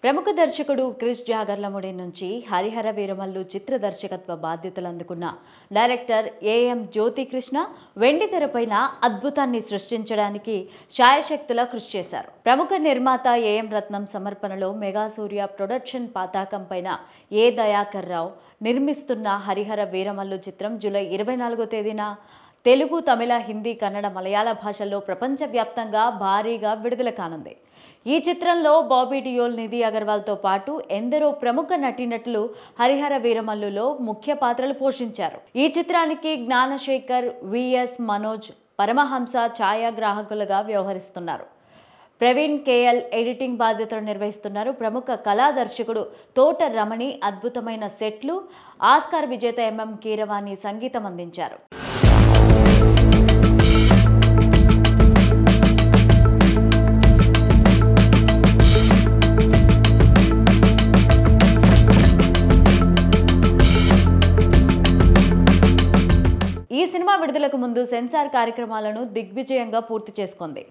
ప్రముఖ దర్శకుడు క్రిష్ జాగర్లముడి నుంచి హరిహర వీరమల్లు చిత్ర దర్శకత్వ బాధ్యతలు అందుకున్న డైరెక్టర్ ఏఎం జ్యోతికృష్ణ వెండితెరపైన అద్భుతాన్ని సృష్టించడానికి శాయశక్తులా కృషి చేశారు. ప్రముఖ నిర్మాత ఏఎం రత్నం సమర్పణలో మెగా సూర్య ప్రొడక్షన్ పతాకం పైన ఏ దయాకర్ రావు నిర్మిస్తున్న హరిహర వీరమల్లు చిత్రం జూలై 24వ తేదీన తెలుగు, తమిళ, హిందీ, కన్నడ, మలయాళ భాషల్లో ప్రపంచవ్యాప్తంగా భారీగా విడుదల కానుంది. ఈ చిత్రంలో బాబీ డియోల్, నిధి అగర్వాల్తో పాటు ఎందరో ప్రముఖ నటీనటులు హరిహర వీరమల్లులో ముఖ్య పాత్రలు పోషించారు. ఈ చిత్రానికి జ్ఞానశేఖర్, విఎస్ మనోజ్, పరమహంస ఛాయాగ్రాహకులుగా వ్యవహరిస్తున్నారు. ప్రవీణ్ కేఎల్ ఎడిటింగ్ బాధ్యతలు నిర్వహిస్తున్నారు. ప్రముఖ కళా దర్శకుడు తోట రమణి అద్భుతమైన సెట్లు, ఆస్కార్ విజేత ఎంఎం కీరవాణి సంగీతం అందించారు. ఈ సినిమా విడుదలకు ముందు సెన్సార్ కార్యక్రమాలను దిగ్విజయంగా పూర్తి చేసుకుంది.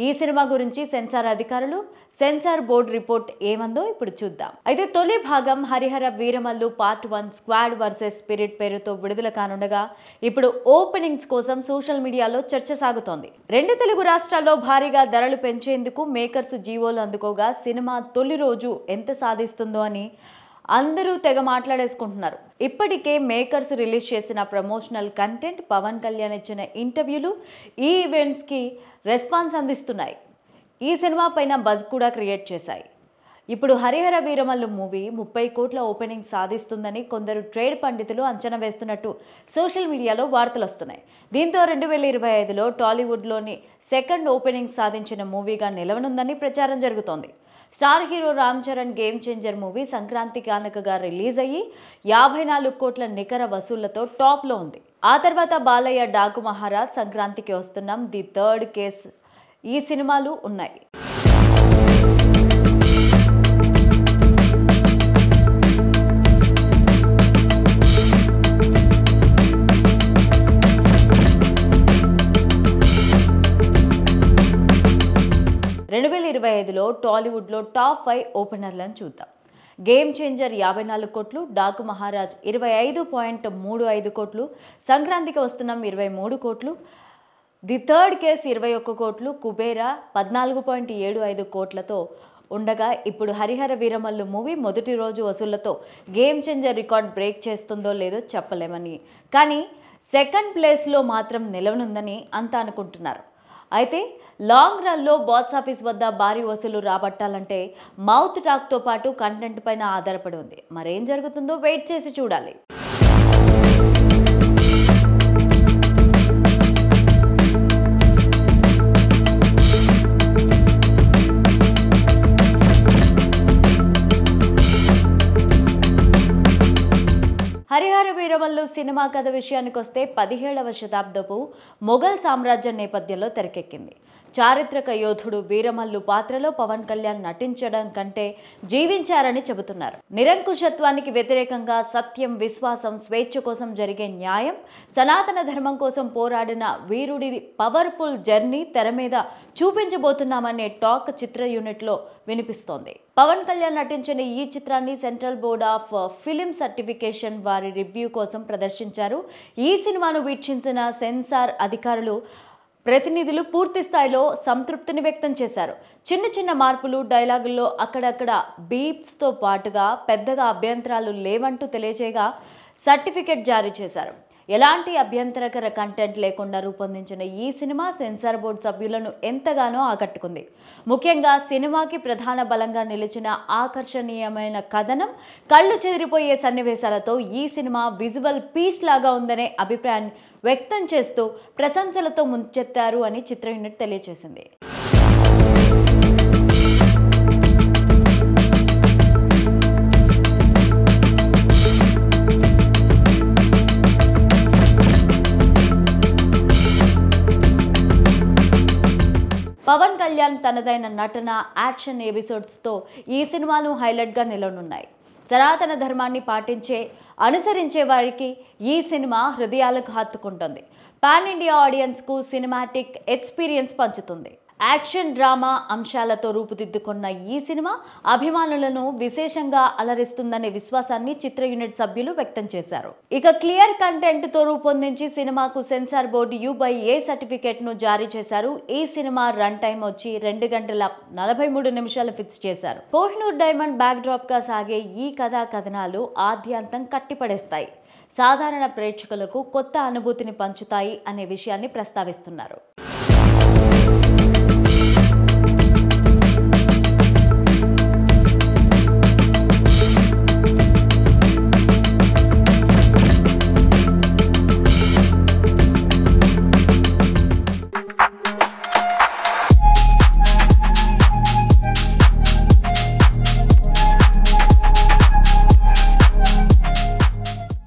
ఈ సినిమా గురించి సెన్సార్ అధికారులు, సెన్సార్ బోర్డు రిపోర్ట్ ఏమందో ఇప్పుడు చూద్దాం. అయితే తొలి భాగం Harihara Veeramallu part 1 squad versus spirit పేరుతో విడుదల కానుండగా ఇప్పుడు ఓపెనింగ్స్ కోసం సోషల్ మీడియాలో చర్చ సాగుతోంది. 2 తెలుగు రాష్ట్రాల్లో భారీగా ధరలు పెంచేందుకు మేకర్స్ జీవోలు అందుకోగా సినిమా తొలి రోజు ఎంత సాధిస్తుందో అని అందరూ తెగ మాట్లాడేసుకుంటున్నారు. ఇప్పటికే మేకర్స్ రిలీజ్ చేసిన ప్రమోషనల్ కంటెంట్, పవన్ కళ్యాణ్ ఇచ్చిన ఇంటర్వ్యూలు ఈ ఈవెంట్స్కి రెస్పాన్స్ అందిస్తున్నాయి. ఈ సినిమా పైన బజ్ కూడా క్రియేట్ చేశాయి. ఇప్పుడు హరిహర వీరమల్లు మూవీ 30 కోట్ల ఓపెనింగ్ సాధిస్తుందని కొందరు ట్రేడ్ పండితులు అంచనా వేస్తున్నట్టు సోషల్ మీడియాలో వార్తలు వస్తున్నాయి. దీంతో 2025లో టాలీవుడ్లోని సెకండ్ ఓపెనింగ్ సాధించిన మూవీగా నిలవనుందని ప్రచారం జరుగుతోంది. Star hero Ram Charan game changer movie Sankranti కానుకగా రిలీజ్ అయ్యి 54 కోట్ల నికర వసూళ్లతో టాప్లో ఉంది. ఆ తర్వాత బాలయ్య, డాకు మహారాజ్, సంక్రాంతికి వస్తున్నాం, ది థర్డ్ కేస్ ఈ సినిమాలు ఉన్నాయి. లో టాలీవుడ్లో టాప్ 5 ఓపెనర్లను చూద్దాం. గేమ్ చేంజర్ 54 కోట్లు, డాకు మహారాజ్ 25.35 కోట్లు, సంక్రాంతికి వస్తున్నాం 23 కోట్లు, ది థర్డ్ కేస్ 21 కోట్లు, కుబేరా 14.75 కోట్లతో ఉండగా ఇప్పుడు హరిహర వీరమల్లు మూవీ మొదటి రోజు వసూళ్లతో గేమ్ చేంజర్ రికార్డ్ బ్రేక్ చేస్తుందో లేదో చెప్పలేమని, కానీ సెకండ్ ప్లేస్లో మాత్రం నిలవనుందని అంతా అనుకుంటున్నారు. అయితే లాంగ్ రన్లో బాక్స్ ఆఫీస్ వద్ద భారీ వసూలు రాబట్టాలంటే మౌత్ టాక్తో పాటు కంటెంట్ పైన ఆధారపడి ఉంది. మరేం జరుగుతుందో వెయిట్ చేసి చూడాలి. హరిహర వీరమల్లు సినిమా కథ విషయానికి వస్తే 17వ శతాబ్దపు మొఘల్ సామ్రాజ్యం నేపథ్యంలో తెరకెక్కింది. చారిత్రక యోధుడు వీరమల్లు పాత్రలో పవన్ కళ్యాణ్ నటించడం కంటే జీవించారని చెబుతున్నారు. నిరంకుశత్వానికి వ్యతిరేకంగా సత్యం, విశ్వాసం, స్వేచ్ఛ కోసం జరిగే న్యాయం, సనాతన ధర్మం కోసం పోరాడిన వీరుడి పవర్ఫుల్ జర్నీ తెర మీద చూపించబోతున్నామనే టాక్ చిత్ర యూనిట్లో వినిపిస్తోంది. పవన్ కళ్యాణ్ నటించిన ఈ చిత్రాన్ని central board of film certification వారి రివ్యూ కోసం ప్రదర్శించారు. ఈ సినిమాను వీక్షించిన సెన్సార్ అధికారులు, ప్రతినిధులు పూర్తి స్థాయిలో సంతృప్తిని వ్యక్తం చేశారు. చిన్న చిన్న మార్పులు, డైలాగుల్లో అక్కడక్కడ బీప్స్తో పాటుగా పెద్దగా అభ్యంతరాలు లేవంటూ తెలియజేయగా సర్టిఫికెట్ జారీ చేశారు. ఎలాంటి అభ్యంతరకర కంటెంట్ లేకుండా రూపొందించిన ఈ సినిమా సెన్సార్ బోర్డు సభ్యులను ఎంతగానో ఆకట్టుకుంది. ముఖ్యంగా సినిమాకి ప్రధాన బలంగా నిలిచిన ఆకర్షణీయమైన కథనం, కళ్ళు చెదిరిపోయే సన్నివేశాలతో ఈ సినిమా విజువల్ పీస్ లాగా ఉందనే అభిప్రాయాన్ని వ్యక్తం చేస్తూ ప్రశంసలతో ముంచెత్తారు అని చిత్ర యూనిట్ తెలియజేసింది. పవన్ కళ్యాణ్ తనదైన నటన, యాక్షన్ ఎపిసోడ్స్తో ఈ సినిమాను హైలైట్గా నిలవనున్నాయి. సనాతన ధర్మాన్ని అనుసరించే వారికి ఈ సినిమా హృదయాలకు హత్తుకుంటుంది. పాన్ ఇండియా ఆడియన్స్కు సినిమాటిక్ ఎక్స్పీరియన్స్ పంచుతుంది. యాక్షన్ డ్రామా అంశాలతో రూపుదిద్దుకున్న ఈ సినిమా అభిమానులను విశేషంగా అలరిస్తుందనే విశ్వాసాన్ని చిత్ర యూనిట్ సభ్యులు వ్యక్తం చేశారు. ఇక క్లియర్ కంటెంట్ తో రూపొందించి సినిమాకు సెన్సార్ బోర్డు U/A సర్టిఫికేట్ ను జారీ చేశారు. ఈ సినిమా రన్ టైం వచ్చి 2 గంటల 43 నిమిషాలు ఫిక్స్ చేశారు. కోహినూర్ డైమండ్ బ్యాక్ డ్రాప్ గా సాగే ఈ కథా కథనాలు ఆద్యంతం కట్టిపడేస్తాయి, సాధారణ ప్రేక్షకులకు కొత్త అనుభూతిని పంచుతాయి అనే విషయాన్ని ప్రస్తావిస్తున్నారు.